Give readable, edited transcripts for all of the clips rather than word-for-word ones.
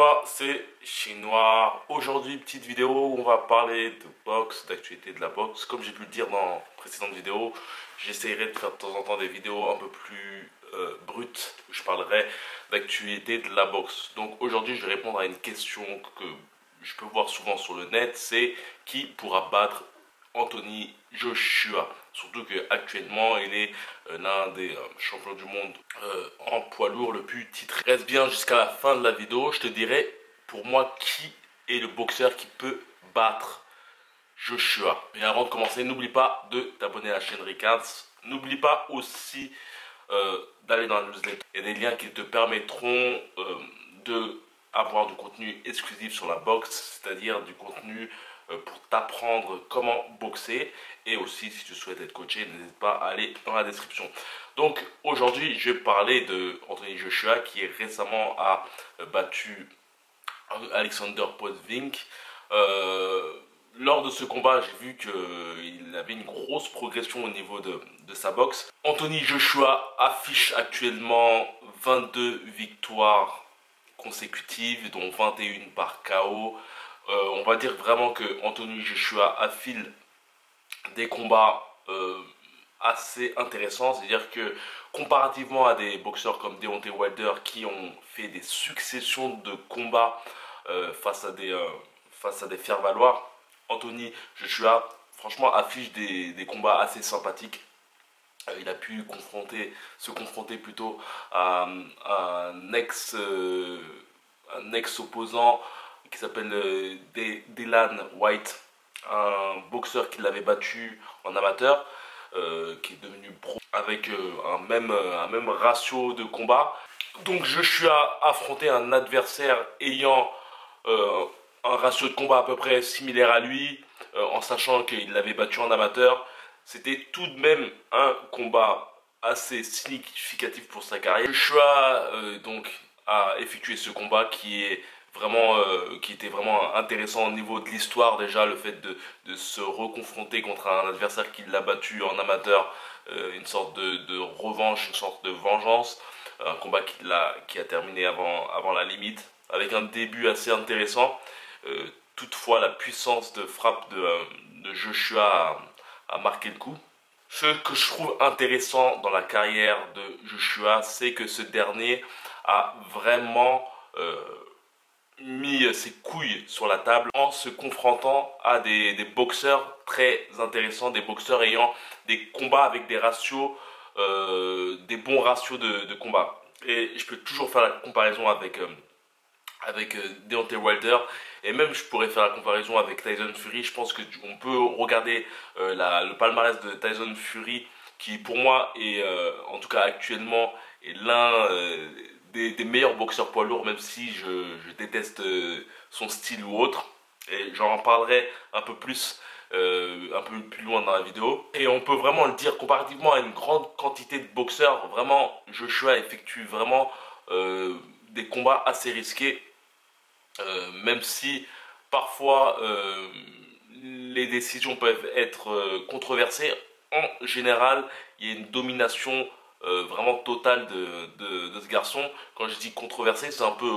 Joshua, c'est Chinois. Aujourd'hui, petite vidéo où on va parler de boxe, d'actualité de la boxe. Comme j'ai pu le dire dans précédentes vidéos, j'essaierai de faire de temps en temps des vidéos un peu plus brutes où je parlerai d'actualité de la boxe. Donc aujourd'hui, je vais répondre à une question que je peux voir souvent sur le net, c'est qui pourra battre Anthony Joshua. Surtout qu'actuellement, il est l'un des champions du monde en poids lourd le plus titré. Reste bien jusqu'à la fin de la vidéo, je te dirai pour moi qui est le boxeur qui peut battre Joshua. Et avant de commencer, n'oublie pas de t'abonner à la chaîne Ricards. N'oublie pas aussi d'aller dans la newsletter. Il y a des liens qui te permettront de avoir du contenu exclusif sur la boxe, c'est-à-dire du contenu pour t'apprendre comment boxer. Et aussi, si tu souhaites être coaché, n'hésite pas à aller dans la description. Donc aujourd'hui, je vais parler de Anthony Joshua qui récemment a battu Alexander Povetkin. Lors de ce combat, j'ai vu qu'il avait une grosse progression au niveau de sa boxe. Anthony Joshua affiche actuellement 22 victoires consécutives, dont 21 par KO. On va dire vraiment que Anthony Joshua affile des combats assez intéressants. C'est-à-dire que comparativement à des boxeurs comme Deontay Wilder qui ont fait des successions de combats face à des faire-valoir, Anthony Joshua franchement affiche des combats assez sympathiques. Il a pu se confronter plutôt à un ex-opposant qui s'appelle Dillian Whyte, un boxeur qui l'avait battu en amateur, qui est devenu pro avec un même ratio de combat. Donc Joshua a affronté un adversaire ayant un ratio de combat à peu près similaire à lui, en sachant qu'il l'avait battu en amateur. C'était tout de même un combat assez significatif pour sa carrière. Joshua donc a effectué ce combat qui était vraiment intéressant au niveau de l'histoire. Déjà le fait de se reconfronter contre un adversaire qui l'a battu en amateur, une sorte de revanche, une sorte de vengeance. Un combat qui a terminé avant la limite, avec un début assez intéressant. Toutefois, la puissance de frappe de Joshua a marqué le coup. Ce que je trouve intéressant dans la carrière de Joshua, c'est que ce dernier a vraiment mis ses couilles sur la table en se confrontant à des boxeurs très intéressants, des boxeurs ayant des combats avec des ratios, des bons ratios de combat. Et je peux toujours faire la comparaison avec Deontay Wilder, et même je pourrais faire la comparaison avec Tyson Fury. Je pense qu'on peut regarder le palmarès de Tyson Fury, qui pour moi est en tout cas actuellement est l'un des meilleurs boxeurs poids lourds, même si je déteste son style ou autre, et j'en parlerai un peu plus loin dans la vidéo. Et on peut vraiment le dire, comparativement à une grande quantité de boxeurs, vraiment Joshua effectue vraiment des combats assez risqués, même si parfois les décisions peuvent être controversées. En général, il y a une domination vraiment totale de ce garçon. Quand je dis controversé, c'est un peu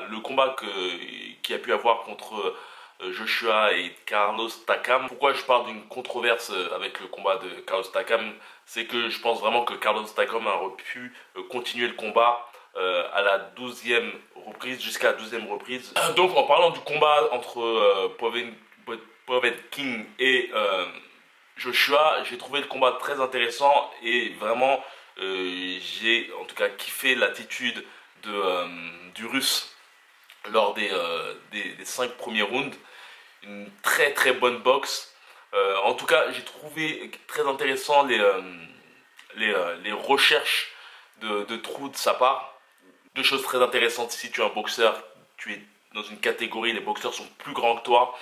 le combat qu'il a pu avoir contre Joshua et Carlos Takam. Pourquoi je parle d'une controverse avec le combat de Carlos Takam? C'est que je pense vraiment que Carlos Takam aurait pu continuer le combat à la 12e reprise, jusqu'à la 12e reprise. Donc en parlant du combat entre Povetkin et Joshua, j'ai trouvé le combat très intéressant, et vraiment j'ai en tout cas kiffé l'attitude du Russe lors des 5 premiers rounds. Une très très bonne boxe. En tout cas, j'ai trouvé très intéressant les recherches de trous de sa part. Deux choses très intéressantes: si tu es un boxeur, tu es dans une catégorie, les boxeurs sont plus grands que toi.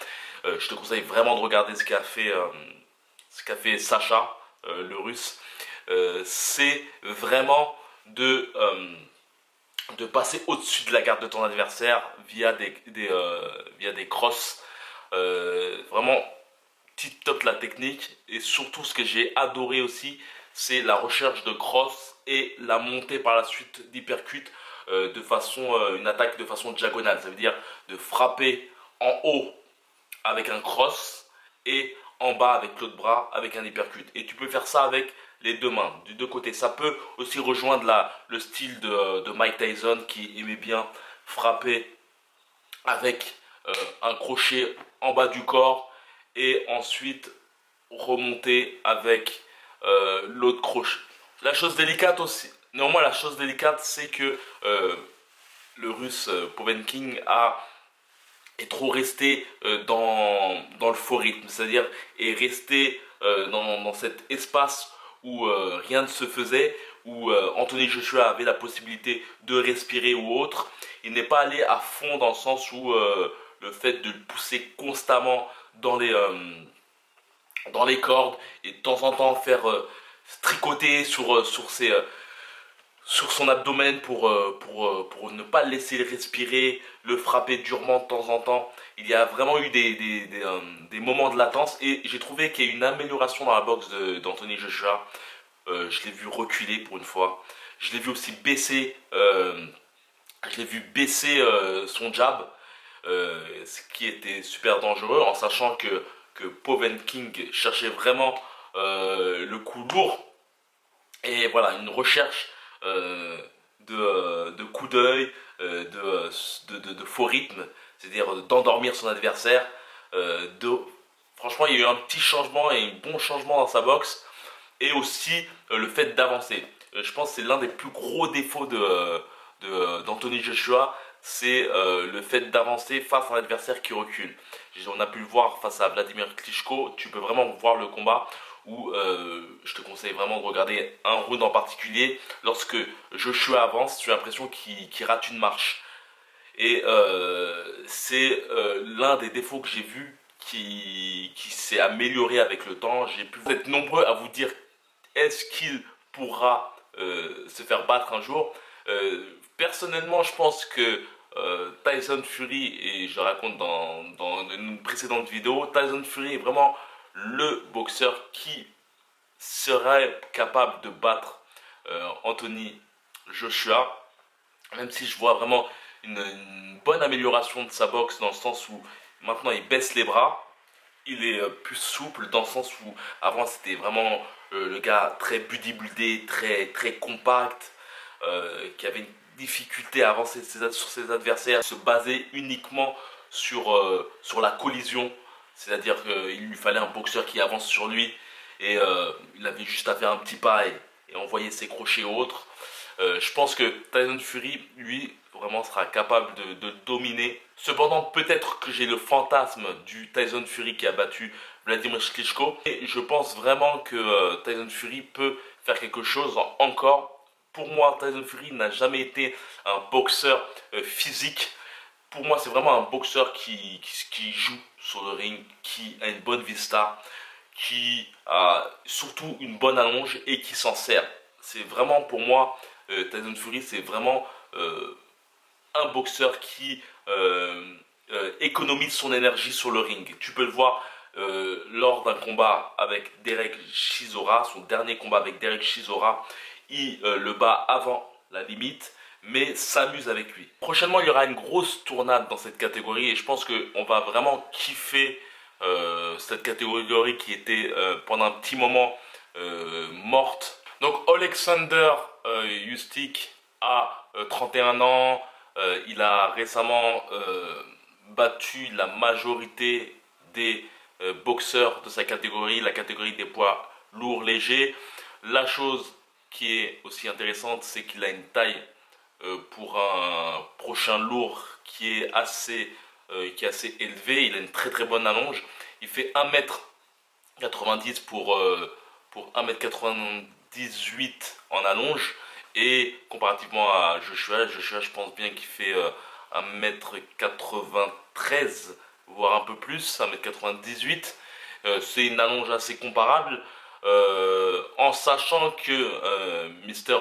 Je te conseille vraiment de regarder ce qu'a fait Sacha, le Russe. C'est vraiment de passer au-dessus de la garde de ton adversaire via des crosses. Vraiment tip top la technique. Et surtout, ce que j'ai adoré aussi, c'est la recherche de cross et la montée par la suite d'hypercut une attaque de façon diagonale. Ça veut dire de frapper en haut avec un cross et en bas avec l'autre bras avec un uppercut. Et tu peux faire ça avec les deux mains, du deux côtés. Ça peut aussi rejoindre le style de Mike Tyson qui aimait bien frapper avec un crochet en bas du corps et ensuite remonter avec l'autre crochet. La chose délicate aussi, néanmoins la chose délicate c'est que le russe Povetkin est trop resté dans le faux rythme, c'est-à-dire est resté dans cet espace où rien ne se faisait, où Anthony Joshua avait la possibilité de respirer ou autre. Il n'est pas allé à fond dans le sens où le fait de le pousser constamment dans les cordes et de temps en temps faire tricoter sur son abdomen pour ne pas le laisser respirer, le frapper durement de temps en temps. Il y a vraiment eu des moments de latence et j'ai trouvé qu'il y a eu une amélioration dans la boxe d'Anthony Joshua. Je l'ai vu reculer pour une fois. Je l'ai vu aussi baisser, son jab, ce qui était super dangereux en sachant que Povetkin cherchait vraiment le coup lourd. Et voilà, une recherche de coup d'œil, de faux rythme, c'est-à-dire d'endormir son adversaire. Franchement, il y a eu un petit changement et un bon changement dans sa boxe. Et aussi le fait d'avancer. Je pense que c'est l'un des plus gros défauts d'Anthony Joshua, c'est le fait d'avancer face à un adversaire qui recule. On a pu le voir face à Vladimir Klitschko, tu peux vraiment voir le combat où je te conseille vraiment de regarder un round en particulier. Lorsque Joshua avance, tu as l'impression qu'il rate une marche. Et c'est l'un des défauts que j'ai vu qui s'est amélioré avec le temps. J'ai pu être nombreux à vous dire est-ce qu'il pourra se faire battre un jour. Personnellement, je pense que Tyson Fury, et je raconte dans une précédente vidéo, Tyson Fury est vraiment le boxeur qui serait capable de battre Anthony Joshua, même si je vois vraiment une bonne amélioration de sa boxe dans le sens où maintenant il baisse les bras, il est plus souple dans le sens où avant c'était vraiment le gars très bodybuildé, très compact, qui avait une difficulté à avancer sur ses adversaires, se basait uniquement sur la collision, c'est-à-dire qu'il lui fallait un boxeur qui avance sur lui et il avait juste à faire un petit pas et envoyer ses crochets autres. Je pense que Tyson Fury, lui, vraiment sera capable de dominer. Cependant, peut-être que j'ai le fantasme du Tyson Fury qui a battu Vladimir Klitschko. Et je pense vraiment que Tyson Fury peut faire quelque chose encore. Pour moi, Tyson Fury n'a jamais été un boxeur physique. Pour moi, c'est vraiment un boxeur qui joue sur le ring, qui a une bonne vista, qui a surtout une bonne allonge et qui s'en sert. C'est vraiment pour moi, Tyson Fury, c'est vraiment un boxeur qui économise son énergie sur le ring. Tu peux le voir lors d'un combat avec Derek Chisora, son dernier combat avec Derek Chisora, il le bat avant la limite, mais s'amuse avec lui. Prochainement, il y aura une grosse tournade dans cette catégorie et je pense qu'on va vraiment kiffer cette catégorie qui était pendant un petit moment morte. Donc Alexander Usyk a 31 ans, il a récemment battu la majorité des boxeurs de sa catégorie, la catégorie des poids lourds légers. La chose qui est aussi intéressante, c'est qu'il a une taille pour un prochain lourd qui est assez élevé. Il a une très bonne allonge. Il fait 1m90 pour 1m98 en allonge. Et comparativement à Joshua, je pense bien qu'il fait 1m93, voire un peu plus, 1m98. C'est une allonge assez comparable. En sachant que Mr.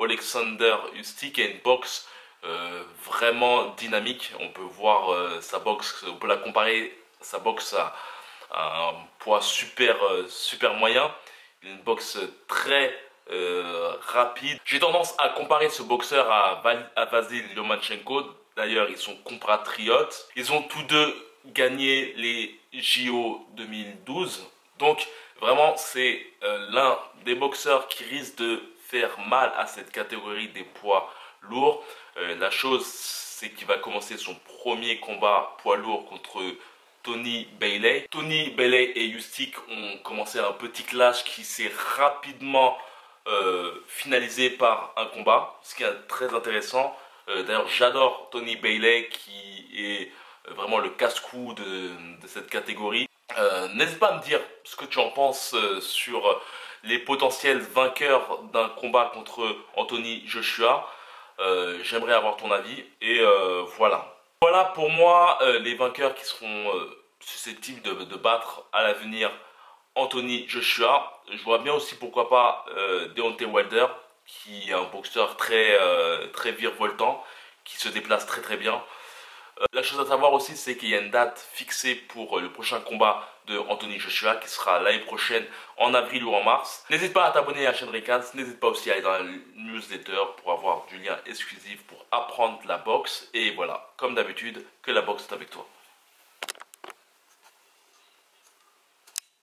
Alexander Usyk a une boxe vraiment dynamique. On peut voir sa boxe, on peut la comparer, sa boxe à un poids super moyen. Il a une boxe très rapide. J'ai tendance à comparer ce boxeur à Vasyl Lomachenko. D'ailleurs, ils sont compatriotes. Ils ont tous deux gagné les JO 2012. Donc, vraiment, c'est l'un des boxeurs qui risque de faire mal à cette catégorie des poids lourds. La chose, c'est qu'il va commencer son premier combat poids lourd contre Tony Bailey. Tony Bailey et Usyk ont commencé un petit clash qui s'est rapidement finalisé par un combat, ce qui est très intéressant. D'ailleurs, j'adore Tony Bailey qui est vraiment le casse-cou de cette catégorie. N'hésite pas à me dire ce que tu en penses sur les potentiels vainqueurs d'un combat contre Anthony Joshua. J'aimerais avoir ton avis et voilà. Voilà pour moi les vainqueurs qui seront susceptibles de battre à l'avenir Anthony Joshua. Je vois bien aussi pourquoi pas Deontay Wilder, qui est un boxeur très virevoltant, qui se déplace très bien. La chose à savoir aussi, c'est qu'il y a une date fixée pour le prochain combat de Anthony Joshua qui sera l'année prochaine en avril ou en mars. N'hésite pas à t'abonner à la chaîne Recans, n'hésite pas aussi à aller dans la newsletter pour avoir du lien exclusif pour apprendre la boxe. Et voilà, comme d'habitude, que la boxe est avec toi.